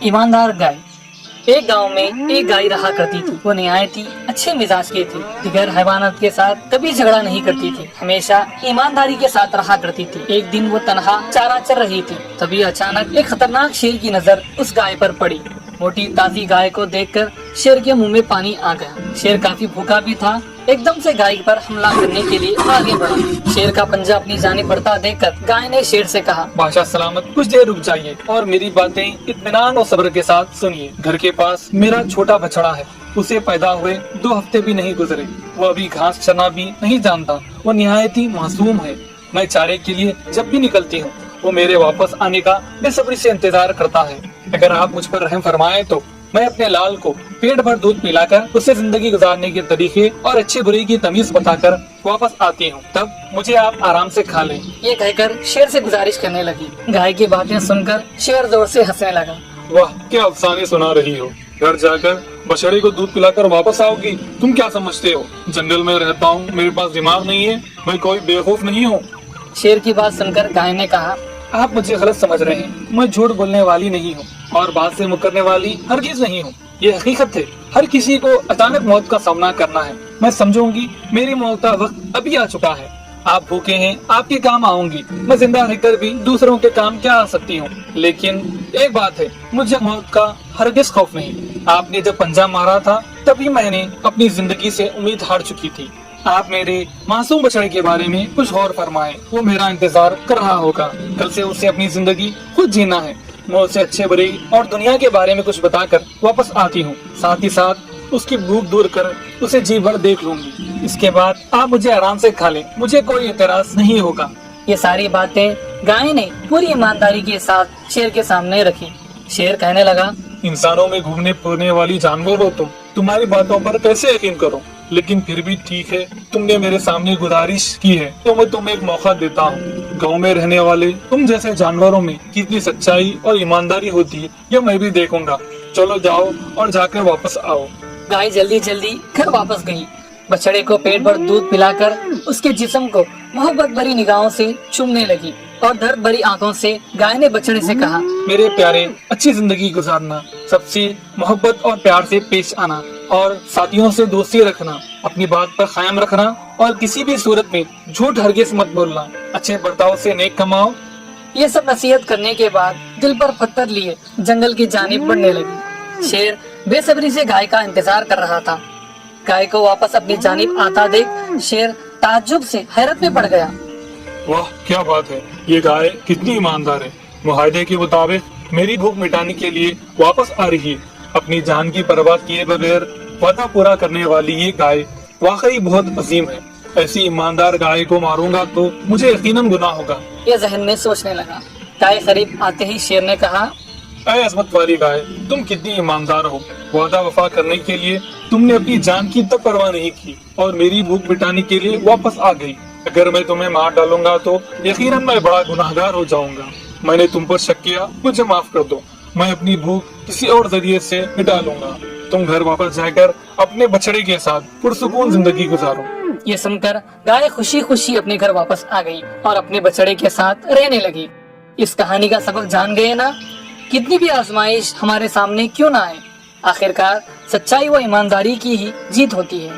ईमानदार गाय। एक गांव में एक गाय रहा करती थी। वो निहायत ही अच्छे मिजाज की थी। दिगर हैवानात के साथ कभी झगड़ा नहीं करती थी, हमेशा ईमानदारी के साथ रहा करती थी। एक दिन वो तनहा चारा चर रही थी, तभी अचानक एक खतरनाक शेर की नजर उस गाय पर पड़ी। मोटी ताजी गाय को देखकर शेर के मुंह में पानी आ गया। शेर काफी भूखा भी था। एकदम से गाय पर हमला करने के लिए आगे बढ़ा। शेर का पंजा अपनी जानिब बढ़ता देखकर गाय ने शेर से कहा, बादशाह सलामत, कुछ देर रुक जाइए और मेरी बातें इत्मीनान और सब्र के साथ सुनिए। घर के पास मेरा छोटा बछड़ा है। उसे पैदा हुए 2 हफ्ते भी नहीं गुजरे। वो अभी घास चरना भी नहीं जानता। वो निहायत ही मासूम है। मैं चारे के लिए जब भी निकलती हूँ, वो मेरे वापस आने का बेसब्री से इंतजार करता है। अगर आप मुझ पर रहम फरमाएं तो मैं अपने लाल को पेट भर दूध पिलाकर उसे जिंदगी गुजारने के तरीके और अच्छे बुरे की तमीज बताकर वापस आती हूँ। तब मुझे आप आराम से खा लें। ये कहकर शेर से गुजारिश करने लगी। गाय की बातें सुनकर शेर जोर से हंसने लगा। वाह, क्या अफसाने सुना रही हो। घर जाकर बछड़े को दूध पिलाकर वापस आओगी। तुम क्या समझते हो, जंगल में रहता हूँ, मेरे पास दिमाग नहीं है, मैं कोई बेवकूफ नहीं हूँ। शेर की बात सुनकर गाय ने कहा, आप मुझे गलत समझ रहे हैं। मैं झूठ बोलने वाली नहीं हूँ और बात से मुकरने वाली हरगिज नहीं हूँ। ये हकीकत है। हर किसी को अचानक मौत का सामना करना है। मैं समझूंगी मेरी मौत का वक्त अभी आ चुका है। आप भूखे हैं, आपके काम आऊंगी। मैं जिंदा रहकर भी दूसरों के काम क्या आ सकती हूँ। लेकिन एक बात है, मुझे मौत का हरगिज खौफ नहीं। आपने जब पंजा मारा था तभी मैंने अपनी जिंदगी से उम्मीद हार चुकी थी। आप मेरे मासूम बछड़े के बारे में कुछ गौर फरमाएं। वो मेरा इंतजार कर रहा होगा। कल से उसे अपनी जिंदगी खुद जीना है। मैं उसे अच्छे बुरे और दुनिया के बारे में कुछ बताकर वापस आती हूँ। साथ ही साथ उसकी भूख दूर कर उसे जी भर देख लूंगी। इसके बाद आप मुझे आराम से खा लें। मुझे कोई एतराज नहीं होगा। ये सारी बातें गाय ने पूरी ईमानदारी के साथ शेर के सामने रखी। शेर कहने लगा, इंसानों में घूमने फिरने वाली जानवर हो तुम। तुम्हारी बातों पर कैसे यकीन करूं? लेकिन फिर भी ठीक है, तुमने मेरे सामने गुजारिश की है तो मैं तुम्हें एक मौका देता हूँ। गांव में रहने वाले तुम जैसे जानवरों में कितनी सच्चाई और ईमानदारी होती है, ये मैं भी देखूंगा। चलो जाओ और जाकर वापस आओ। गाय जल्दी जल्दी घर वापस गई। बछड़े को पेट भर दूध पिलाकर उसके जिस्म को मोहब्बत भरी निगाहों से चूमने लगी और दर्द भरी आंखों से गाय ने बछड़े से कहा, मेरे प्यारे, अच्छी जिंदगी गुजारना, सबसे मोहब्बत और प्यार से पेश आना और साथियों से दोस्ती रखना, अपनी बात पर कायम रखना और किसी भी सूरत में झूठ हरगिज मत बोलना, अच्छे बर्ताव से नेक कमाओ। ये सब नसीहत करने के बाद दिल पर पत्थर लिए जंगल की जानिब बढ़ने लगी। शेर बेसब्री से गाय का इंतजार कर रहा था। गाय को वापस अपनी जानिब आता देख शेर ताज्जुब से हैरत में पड़ गया। वाह, क्या बात है। ये गाय कितनी ईमानदार है। मुआहदे के मुताबिक मेरी भूख मिटाने के लिए वापस आ रही है। अपनी जान की परवाह किए बगैर वादा पूरा करने वाली ये गाय वाकई बहुत अजीम है। ऐसी ईमानदार गाय को मारूंगा तो मुझे यकीनन गुनाह होगा। ये जहन में सोचने लगा। गाय करीब आते ही शेर ने कहा, ऐ अजमत वाली गाय, तुम कितनी ईमानदार हो। वादा वफा करने के लिए तुमने अपनी जान की तक परवाह नहीं की और मेरी भूख मिटाने के लिए वापस आ गई। अगर मैं तुम्हें मार डालूंगा तो यकीनन मैं बड़ा गुनाहगार हो जाऊंगा। मैंने तुम पर शक किया, मुझे माफ कर दो। मैं अपनी भूख किसी और जरिए से मिटा लूंगा। तुम घर वापस जाकर अपने बछड़े के साथ पुरसुकून जिंदगी गुजारो। ये सुनकर गाय खुशी खुशी अपने घर वापस आ गई और अपने बछड़े के साथ रहने लगी। इस कहानी का सबक जान गए ना? कितनी भी आजमाइश हमारे सामने क्यों ना आए, आखिरकार सच्चाई व ईमानदारी की ही जीत होती है।